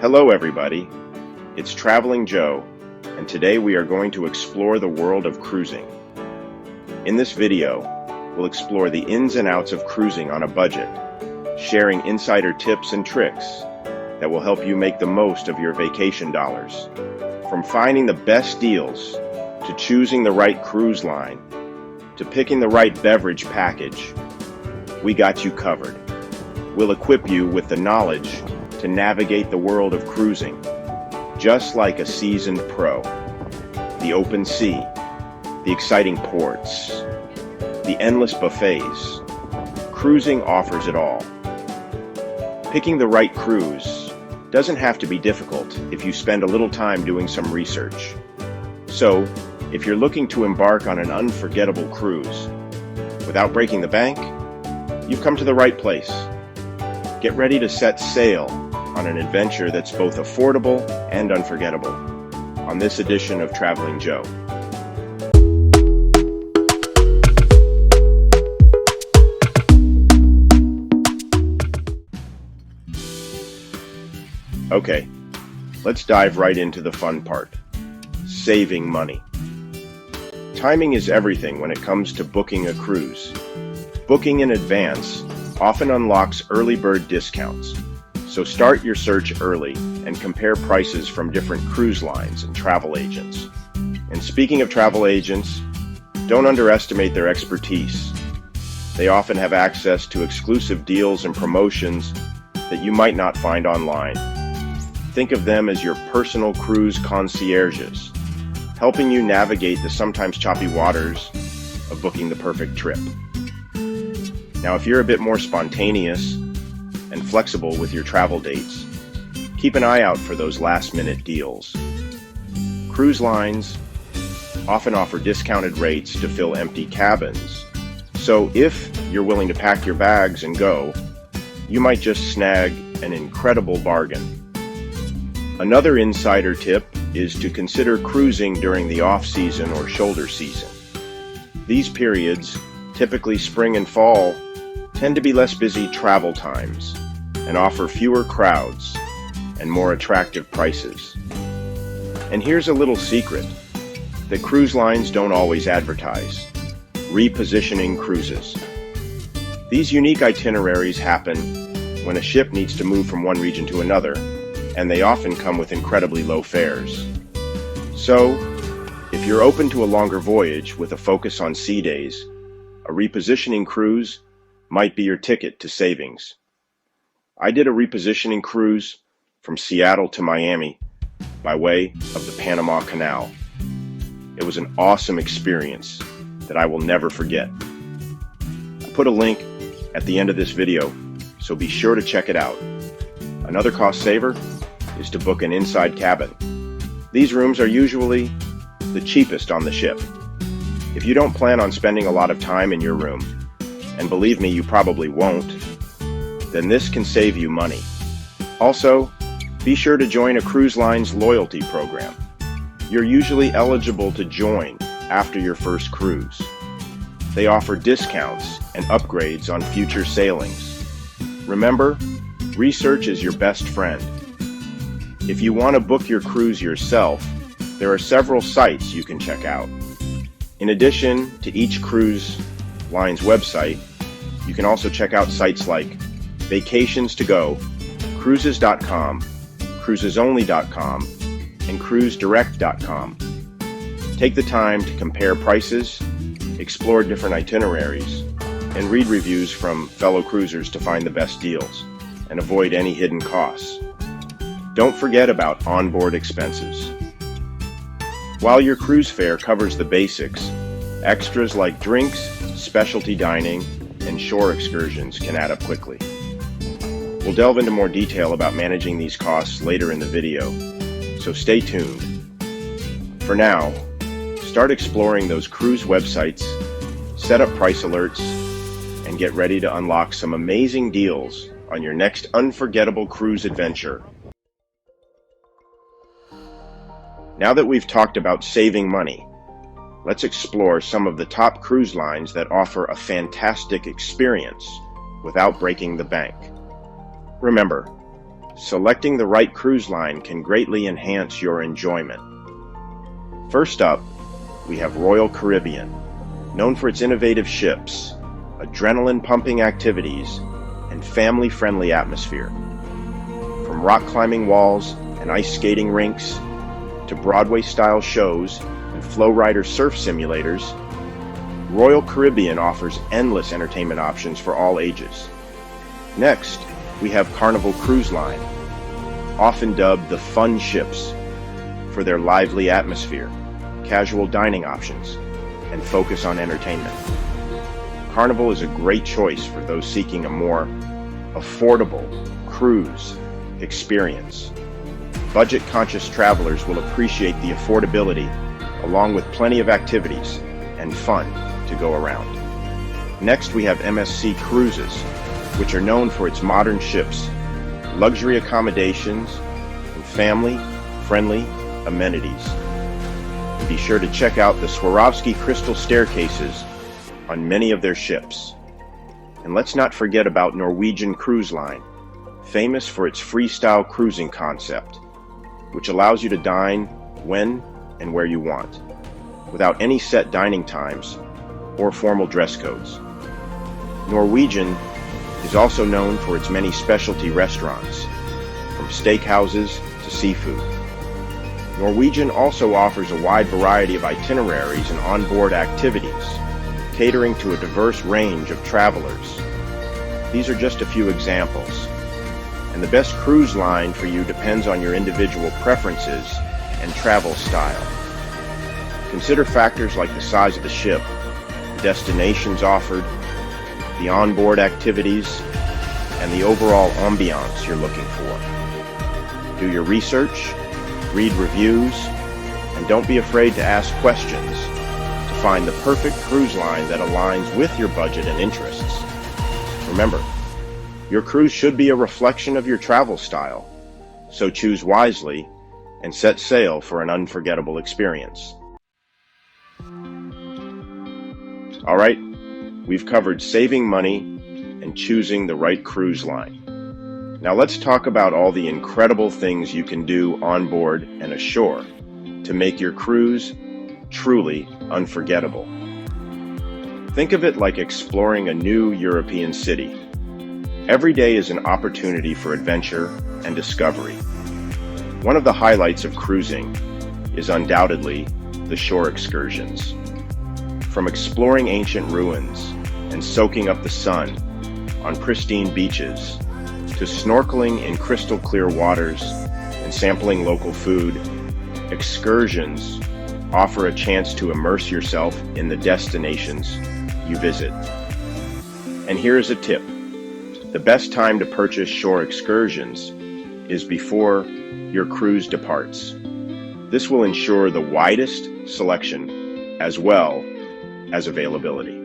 Hello everybody, it's Traveling Joe, and today we are going to explore the world of cruising. In this video, we'll explore the ins and outs of cruising on a budget, sharing insider tips and tricks that will help you make the most of your vacation dollars. From finding the best deals, to choosing the right cruise line, to picking the right beverage package, we got you covered. We'll equip you with the knowledge to navigate the world of cruising, just like a seasoned pro. The open sea, the exciting ports, the endless buffets. Cruising offers it all. Picking the right cruise doesn't have to be difficult if you spend a little time doing some research. So, if you're looking to embark on an unforgettable cruise without breaking the bank, you've come to the right place. Get ready to set sail on an adventure that's both affordable and unforgettable on this edition of Traveling Joe. Okay, let's dive right into the fun part, saving money. Timing is everything when it comes to booking a cruise. Booking in advance often unlocks early bird discounts, so start your search early and compare prices from different cruise lines and travel agents. And speaking of travel agents, don't underestimate their expertise. They often have access to exclusive deals and promotions that you might not find online. Think of them as your personal cruise concierges, helping you navigate the sometimes choppy waters of booking the perfect trip. Now, if you're a bit more spontaneous and flexible with your travel dates, keep an eye out for those last-minute deals. Cruise lines often offer discounted rates to fill empty cabins, so if you're willing to pack your bags and go, you might just snag an incredible bargain. Another insider tip is to consider cruising during the off-season or shoulder season. These periods, typically spring and fall, tend to be less busy travel times and offer fewer crowds and more attractive prices. And here's a little secret that cruise lines don't always advertise: repositioning cruises. These unique itineraries happen when a ship needs to move from one region to another, and they often come with incredibly low fares. So, if you're open to a longer voyage with a focus on sea days, a repositioning cruise might be your ticket to savings. I did a repositioning cruise from Seattle to Miami by way of the Panama Canal. It was an awesome experience that I will never forget. I put a link at the end of this video, so be sure to check it out. Another cost saver is to book an inside cabin. These rooms are usually the cheapest on the ship. If you don't plan on spending a lot of time in your room, and believe me, you probably won't, then this can save you money. Also, be sure to join a cruise line's loyalty program. You're usually eligible to join after your first cruise. They offer discounts and upgrades on future sailings. Remember, research is your best friend. If you want to book your cruise yourself, there are several sites you can check out. In addition to each cruise line's website, you can also check out sites like Vacations to Go, Cruises.com, Cruisesonly.com, and CruiseDirect.com. Take the time to compare prices, explore different itineraries, and read reviews from fellow cruisers to find the best deals and avoid any hidden costs. Don't forget about onboard expenses. While your cruise fare covers the basics, extras like drinks, specialty dining, and shore excursions can add up quickly. We'll delve into more detail about managing these costs later in the video, so stay tuned. For now, start exploring those cruise websites, set up price alerts, and get ready to unlock some amazing deals on your next unforgettable cruise adventure. Now that we've talked about saving money, let's explore some of the top cruise lines that offer a fantastic experience without breaking the bank. Remember, Selecting the right cruise line can greatly enhance your enjoyment. First up, we have Royal Caribbean, known for its innovative ships, adrenaline-pumping activities, and family-friendly atmosphere. From rock climbing walls and ice skating rinks to Broadway-style shows and flow-rider surf simulators, Royal Caribbean offers endless entertainment options for all ages. Next, we have Carnival Cruise Line, often dubbed the fun ships for their lively atmosphere, casual dining options, and focus on entertainment. Carnival is a great choice for those seeking a more affordable cruise experience. Budget-conscious travelers will appreciate the affordability, along with plenty of activities and fun to go around. Next, we have MSC Cruises, which are known for its modern ships, luxury accommodations, and family-friendly amenities. And be sure to check out the Swarovski crystal staircases on many of their ships. And let's not forget about Norwegian Cruise Line, famous for its freestyle cruising concept, which allows you to dine when and where you want, without any set dining times or formal dress codes. Norwegian is also known for its many specialty restaurants, from steakhouses to seafood. Norwegian also offers a wide variety of itineraries and onboard activities, catering to a diverse range of travelers. These are just a few examples, and the best cruise line for you depends on your individual preferences and travel style. Consider factors like the size of the ship, the destinations offered, the onboard activities, and the overall ambiance you're looking for. Do your research, read reviews, and don't be afraid to ask questions to find the perfect cruise line that aligns with your budget and interests. Remember, your cruise should be a reflection of your travel style, so choose wisely and set sail for an unforgettable experience. All right, we've covered saving money and choosing the right cruise line. Now let's talk about all the incredible things you can do on board and ashore to make your cruise truly unforgettable. Think of it like exploring a new European city. Every day is an opportunity for adventure and discovery. One of the highlights of cruising is undoubtedly the shore excursions. From exploring ancient ruins and soaking up the sun on pristine beaches, to snorkeling in crystal clear waters and sampling local food, excursions offer a chance to immerse yourself in the destinations you visit. And here is a tip. The best time to purchase shore excursions is before your cruise departs. This will ensure the widest selection as well as availability.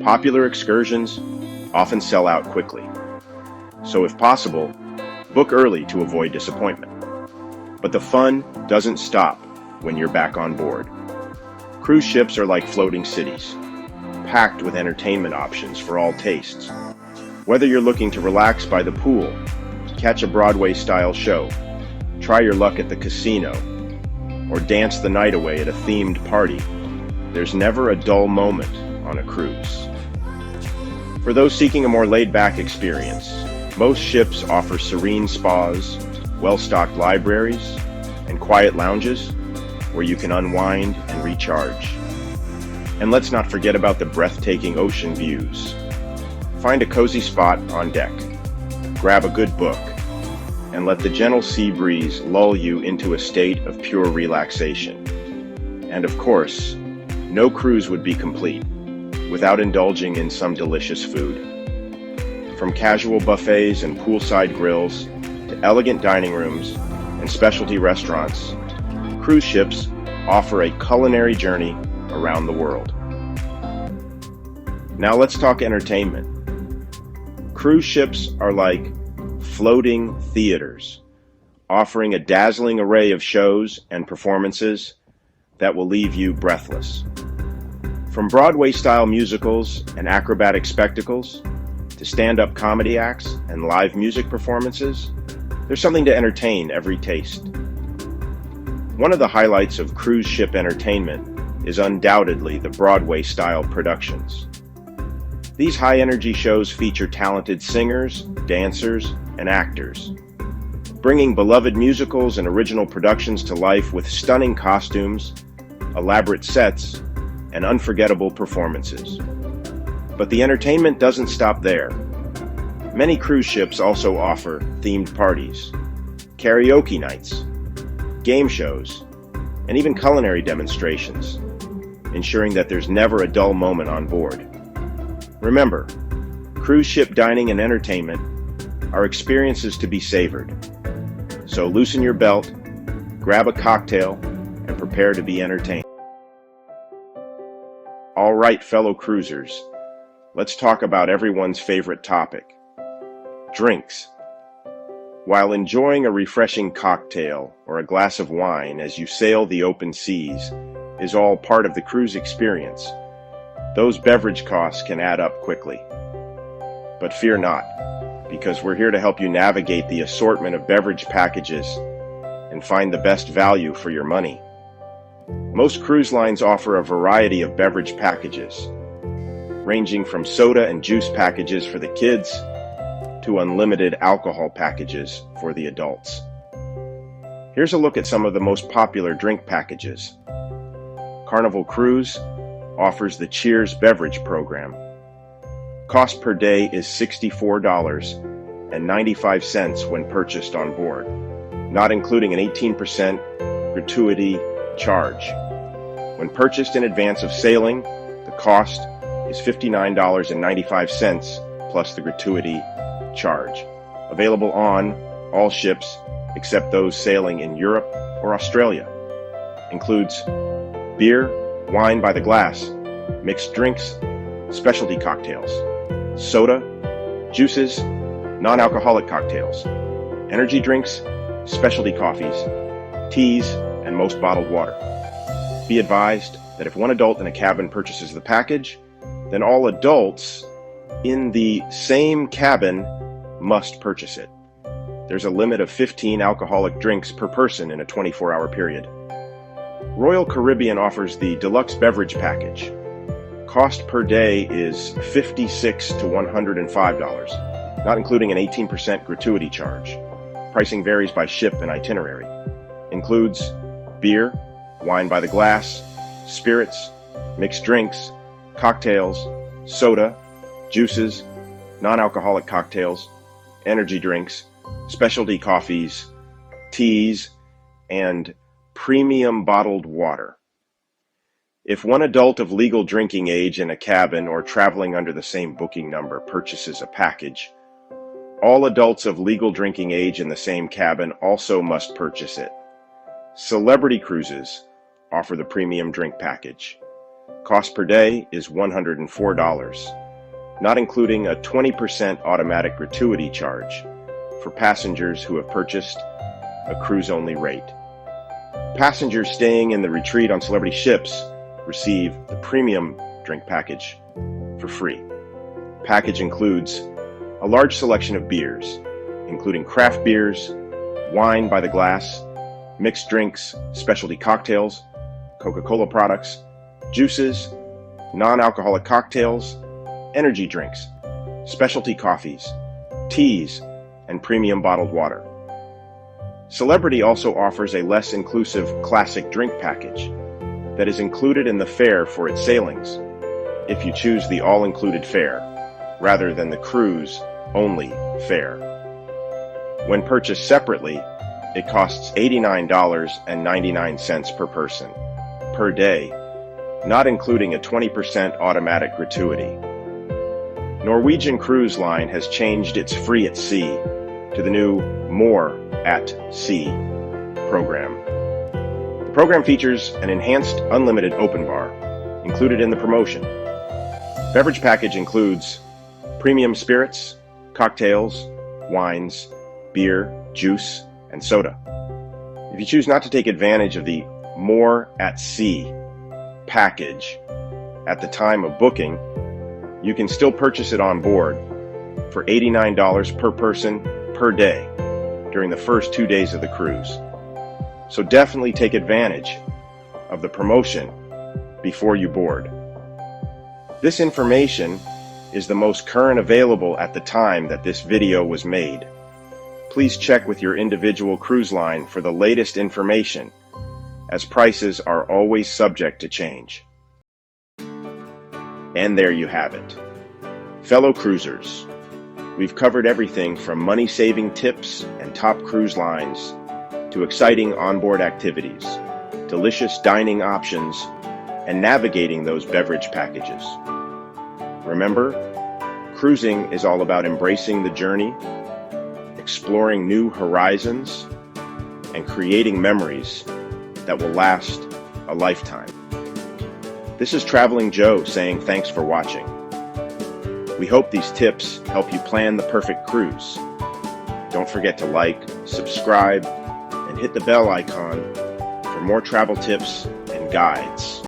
Popular excursions often sell out quickly, so if possible, book early to avoid disappointment. But the fun doesn't stop when you're back on board. Cruise ships are like floating cities, packed with entertainment options for all tastes. Whether you're looking to relax by the pool, catch a Broadway-style show, try your luck at the casino, or dance the night away at a themed party, there's never a dull moment on a cruise. For those seeking a more laid-back experience, most ships offer serene spas, well-stocked libraries, and quiet lounges where you can unwind and recharge. And let's not forget about the breathtaking ocean views. Find a cozy spot on deck, grab a good book, and let the gentle sea breeze lull you into a state of pure relaxation. And of course, no cruise would be complete without indulging in some delicious food. From casual buffets and poolside grills to elegant dining rooms and specialty restaurants, cruise ships offer a culinary journey around the world. Now let's talk entertainment. Cruise ships are like floating theaters, offering a dazzling array of shows and performances that will leave you breathless. From Broadway-style musicals and acrobatic spectacles, to stand-up comedy acts and live music performances, there's something to entertain every taste. One of the highlights of cruise ship entertainment is undoubtedly the Broadway-style productions. These high-energy shows feature talented singers, dancers, and actors, bringing beloved musicals and original productions to life with stunning costumes, elaborate sets, and unforgettable performances. But the entertainment doesn't stop there. Many cruise ships also offer themed parties, karaoke nights, game shows, and even culinary demonstrations, ensuring that there's never a dull moment on board. Remember, cruise ship dining and entertainment are experiences to be savored. So loosen your belt, grab a cocktail, and prepare to be entertained. All right, fellow cruisers, let's talk about everyone's favorite topic, drinks. While enjoying a refreshing cocktail or a glass of wine as you sail the open seas is all part of the cruise experience, those beverage costs can add up quickly. But fear not, because we're here to help you navigate the assortment of beverage packages and find the best value for your money. Most cruise lines offer a variety of beverage packages, ranging from soda and juice packages for the kids to unlimited alcohol packages for the adults. Here's a look at some of the most popular drink packages. Carnival Cruise offers the Cheers beverage program. Cost per day is $64.95 when purchased on board, not including an 18% gratuity charge. When purchased in advance of sailing, the cost is $59.95 plus the gratuity charge. Available on all ships except those sailing in Europe or Australia. Includes beer, wine by the glass, mixed drinks, specialty cocktails, soda, juices, non-alcoholic cocktails, energy drinks, specialty coffees, teas, and most bottled water. Be advised that if one adult in a cabin purchases the package, then all adults in the same cabin must purchase it. There's a limit of 15 alcoholic drinks per person in a 24-hour period. Royal Caribbean offers the deluxe beverage package. Cost per day is $56 to $105, not including an 18% gratuity charge. Pricing varies by ship and itinerary. Includes beer, wine by the glass, spirits, mixed drinks, cocktails, soda, juices, non-alcoholic cocktails, energy drinks, specialty coffees, teas, and premium bottled water. If one adult of legal drinking age in a cabin or traveling under the same booking number purchases a package, all adults of legal drinking age in the same cabin also must purchase it. Celebrity Cruises offer the premium drink package. Cost per day is $104, not including a 20% automatic gratuity charge for passengers who have purchased a cruise-only rate. Passengers staying in the retreat on Celebrity ships receive the premium drink package for free. Package includes a large selection of beers, including craft beers, wine by the glass, mixed drinks, specialty cocktails, Coca-Cola products, juices, non-alcoholic cocktails, energy drinks, specialty coffees, teas, and premium bottled water. Celebrity also offers a less inclusive classic drink package that is included in the fare for its sailings, if you choose the all-included fare, rather than the cruise-only fare. When purchased separately, it costs $89.99 per person, per day, not including a 20% automatic gratuity. Norwegian Cruise Line has changed its Free at Sea to the new More at Sea program. The program features an enhanced unlimited open bar included in the promotion. Beverage package includes premium spirits, cocktails, wines, beer, juice, and soda. If you choose not to take advantage of the More at Sea package at the time of booking, you can still purchase it on board for $89 per person per day during the first 2 days of the cruise. So definitely take advantage of the promotion before you board. This information is the most current available at the time that this video was made. Please check with your individual cruise line for the latest information, as prices are always subject to change. And there you have it. Fellow cruisers, we've covered everything from money-saving tips and top cruise lines to exciting onboard activities, delicious dining options, and navigating those beverage packages. Remember, cruising is all about embracing the journey, exploring new horizons, and creating memories that will last a lifetime. This is Traveling Joe saying thanks for watching. We hope these tips help you plan the perfect cruise. Don't forget to like, subscribe, and hit the bell icon for more travel tips and guides.